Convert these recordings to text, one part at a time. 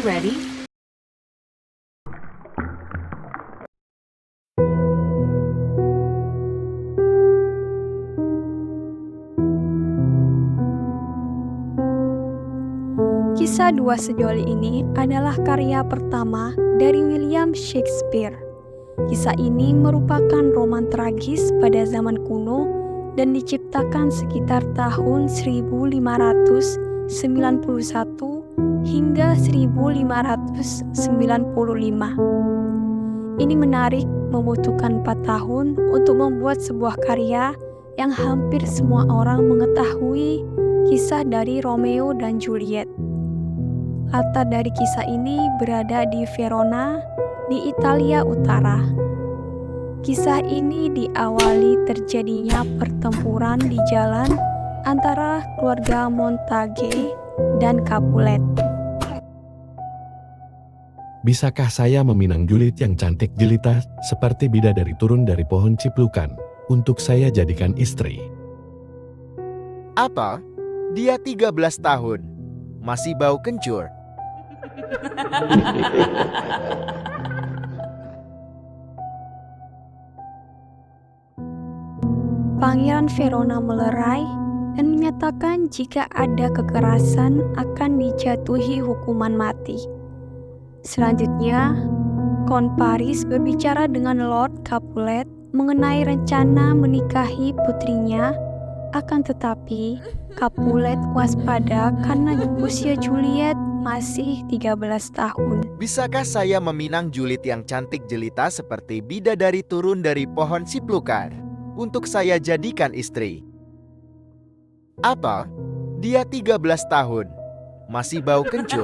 ready? Kisah Dua Sejoli ini adalah karya pertama dari William Shakespeare. Kisah ini merupakan roman tragis pada zaman kuno dan diciptakan sekitar tahun 1591 hingga 1595. Ini menarik, membutuhkan 4 tahun untuk membuat sebuah karya yang hampir semua orang mengetahui kisah dari Romeo dan Juliet. Latar dari kisah ini berada di Verona, di Italia Utara. Kisah ini diawali terjadinya pertempuran di jalan antara keluarga Montague dan Capulet. Bisakah saya meminang Juliet yang cantik jelita seperti bidadari turun dari pohon ciplukan untuk saya jadikan istri? Apa? Dia 13 tahun. Masih bau kencur. Pangeran Verona melerai dan menyatakan jika ada kekerasan akan dijatuhi hukuman mati. Selanjutnya, Count Paris berbicara dengan Lord Capulet mengenai rencana menikahi putrinya, akan tetapi Capulet waspada karena usia Juliet masih 13 tahun. Bisakah saya meminang Juliet yang cantik jelita seperti bidadari turun dari pohon ciplukan untuk saya jadikan istri? Apa? Dia 13 tahun. Masih bau kencur.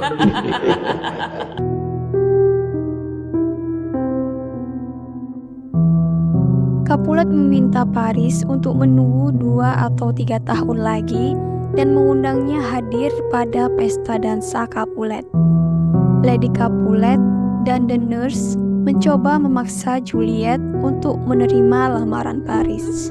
Capulet meminta Paris untuk menunggu 2 atau 3 tahun lagi dan mengundangnya hadir pada pesta dansa Capulet. Lady Capulet dan The Nurse mencoba memaksa Juliet untuk menerima lamaran Paris.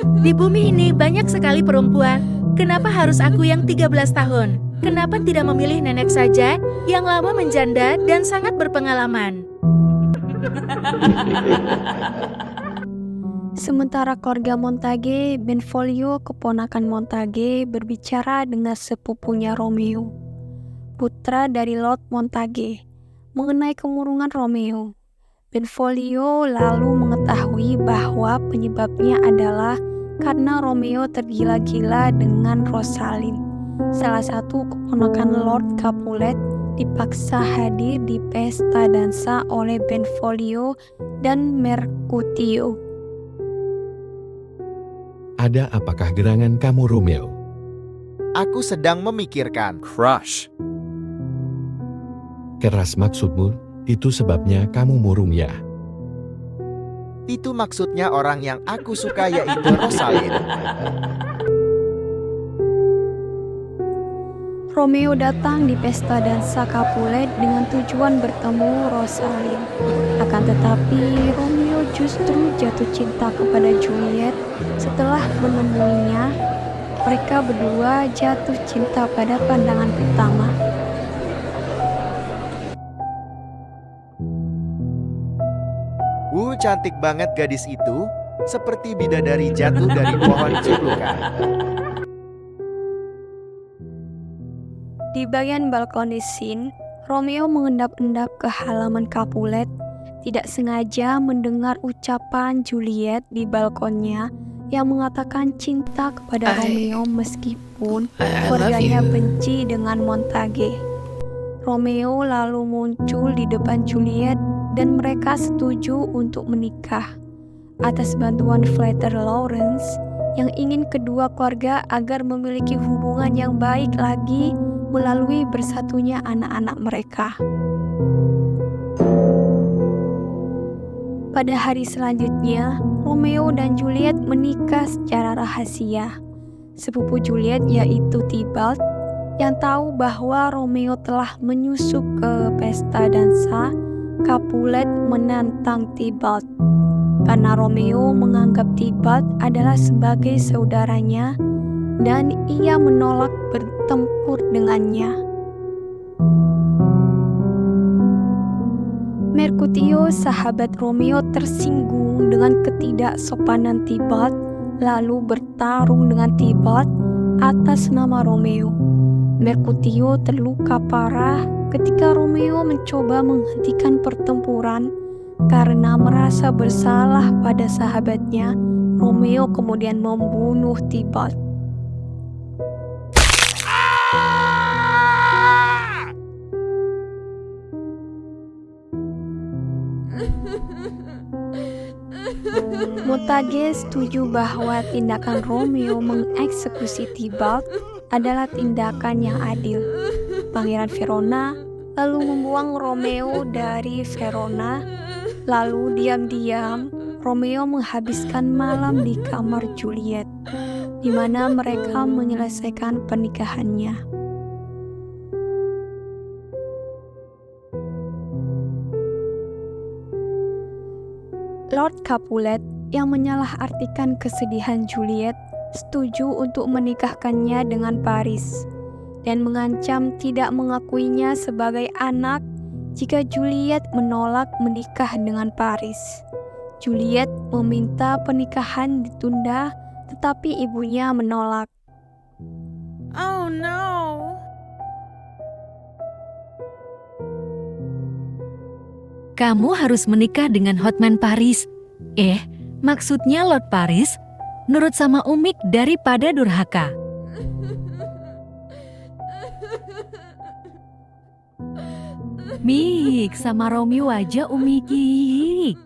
Di bumi ini banyak sekali perempuan. Kenapa harus aku yang 13 tahun? Kenapa tidak memilih nenek saja yang lama menjanda dan sangat berpengalaman? Sementara keluarga Montague, Benvolio, keponakan Montague, berbicara dengan sepupunya Romeo, putra dari Lord Montague, mengenai kemurungan Romeo. Benvolio lalu mengetahui bahwa penyebabnya adalah karena Romeo tergila-gila dengan Rosalind, salah satu keponakan Lord Capulet, dipaksa hadir di pesta dansa oleh Benvolio dan Mercutio. Ada apakah gerangan kamu, Romeo? Aku sedang memikirkan. Crush. Keras maksudmu, itu sebabnya kamu murung ya? Itu maksudnya orang yang aku suka yaitu Rosalind. Romeo datang di pesta dansa Capulet dengan tujuan bertemu Rosalind. Akan tetapi Romeo justru jatuh cinta kepada Juliet setelah menemuinya. Mereka berdua jatuh cinta pada pandangan pertama. Cantik banget gadis itu, seperti bidadari jatuh dari pohon ciplukan. Di bagian balkoni scene, Romeo mengendap-endap ke halaman Capulet, tidak sengaja mendengar ucapan Juliet di balkonnya yang mengatakan cinta kepada Romeo meskipun keluarganya benci dengan Montague. Romeo lalu muncul di depan Juliet dan mereka setuju untuk menikah. Atas bantuan Fletcher Lawrence yang ingin kedua keluarga agar memiliki hubungan yang baik lagi melalui bersatunya anak-anak mereka. Pada hari selanjutnya, Romeo dan Juliet menikah secara rahasia. Sepupu Juliet yaitu Tybalt yang tahu bahwa Romeo telah menyusup ke pesta dansa, Capulet menantang Tybalt. Karena Romeo menganggap Tybalt adalah sebagai saudaranya dan ia menolak bertempur dengannya. Merkutio, sahabat Romeo, tersinggung dengan ketidaksopanan Tybalt, lalu bertarung dengan Tybalt atas nama Romeo. Merkutio terluka parah ketika Romeo mencoba menghentikan pertempuran karena merasa bersalah pada sahabatnya. Romeo kemudian membunuh Tybalt. Montague setuju bahwa tindakan Romeo mengeksekusi Tybalt adalah tindakan yang adil. Pangeran Verona lalu membuang Romeo dari Verona. Lalu diam-diam Romeo menghabiskan malam di kamar Juliet, di mana mereka menyelesaikan pernikahannya. Lord Capulet yang menyalahartikan kesedihan Juliet setuju untuk menikahkannya dengan Paris dan mengancam tidak mengakuinya sebagai anak jika Juliet menolak menikah dengan Paris. Juliet meminta pernikahan ditunda, tetapi ibunya menolak. Oh no. Kamu harus menikah dengan Hotman Paris. Maksudnya Lord Paris, nurut sama Umik daripada durhaka. Mik, sama Romeo aja Umiki.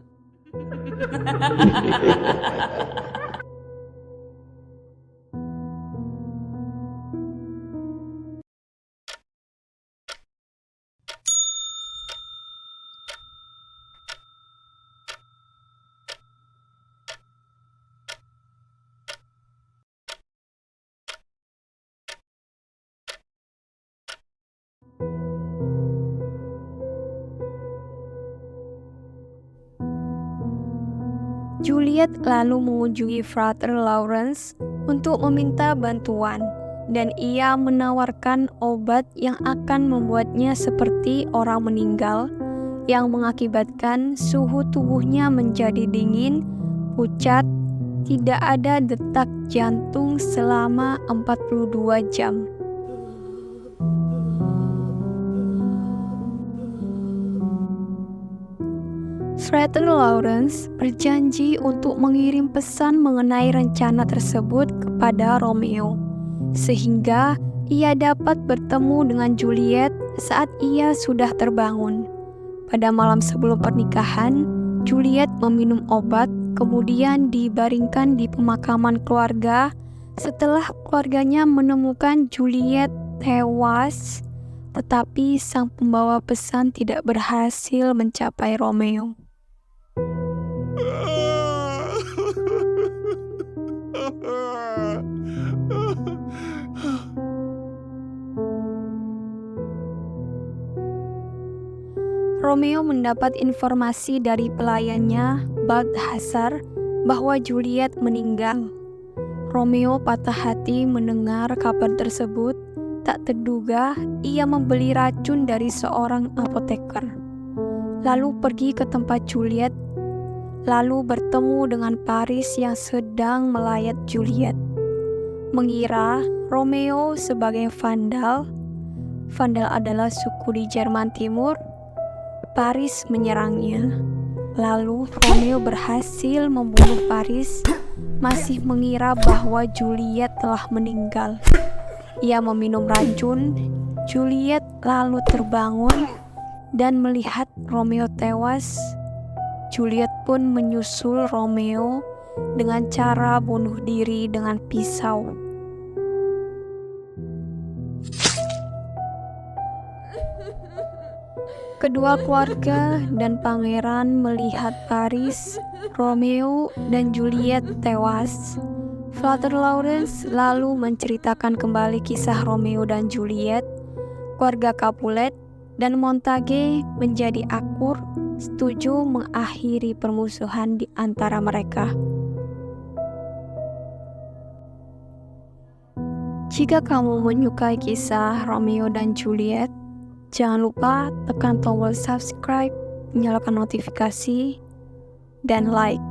Juliet lalu mengunjungi Frater Lawrence untuk meminta bantuan, dan ia menawarkan obat yang akan membuatnya seperti orang meninggal, yang mengakibatkan suhu tubuhnya menjadi dingin, pucat, tidak ada detak jantung selama 42 jam. Frater Lawrence berjanji untuk mengirim pesan mengenai rencana tersebut kepada Romeo, sehingga ia dapat bertemu dengan Juliet saat ia sudah terbangun. Pada malam sebelum pernikahan, Juliet meminum obat, kemudian dibaringkan di pemakaman keluarga. Setelah keluarganya menemukan Juliet tewas, tetapi sang pembawa pesan tidak berhasil mencapai Romeo. Romeo mendapat informasi dari pelayannya, Balthazar, bahwa Juliet meninggal. Romeo patah hati mendengar kabar tersebut. Tak terduga, ia membeli racun dari seorang apoteker, lalu pergi ke tempat Juliet, lalu bertemu dengan Paris yang sedang melayat Juliet. Mengira Romeo sebagai vandal adalah suku di Jerman Timur, Paris menyerangnya. Lalu Romeo berhasil membunuh Paris, masih mengira bahwa Juliet telah meninggal. Ia meminum racun. Juliet lalu terbangun dan melihat Romeo tewas. Juliet pun menyusul Romeo dengan cara bunuh diri dengan pisau. Kedua keluarga dan pangeran melihat Paris, Romeo, dan Juliet tewas. Frater Lawrence lalu menceritakan kembali kisah Romeo dan Juliet. Keluarga Capulet dan Montague menjadi akur, setuju mengakhiri permusuhan di antara mereka. Jika kamu menyukai kisah Romeo dan Juliet, Jangan lupa tekan tombol subscribe, nyalakan notifikasi, dan like.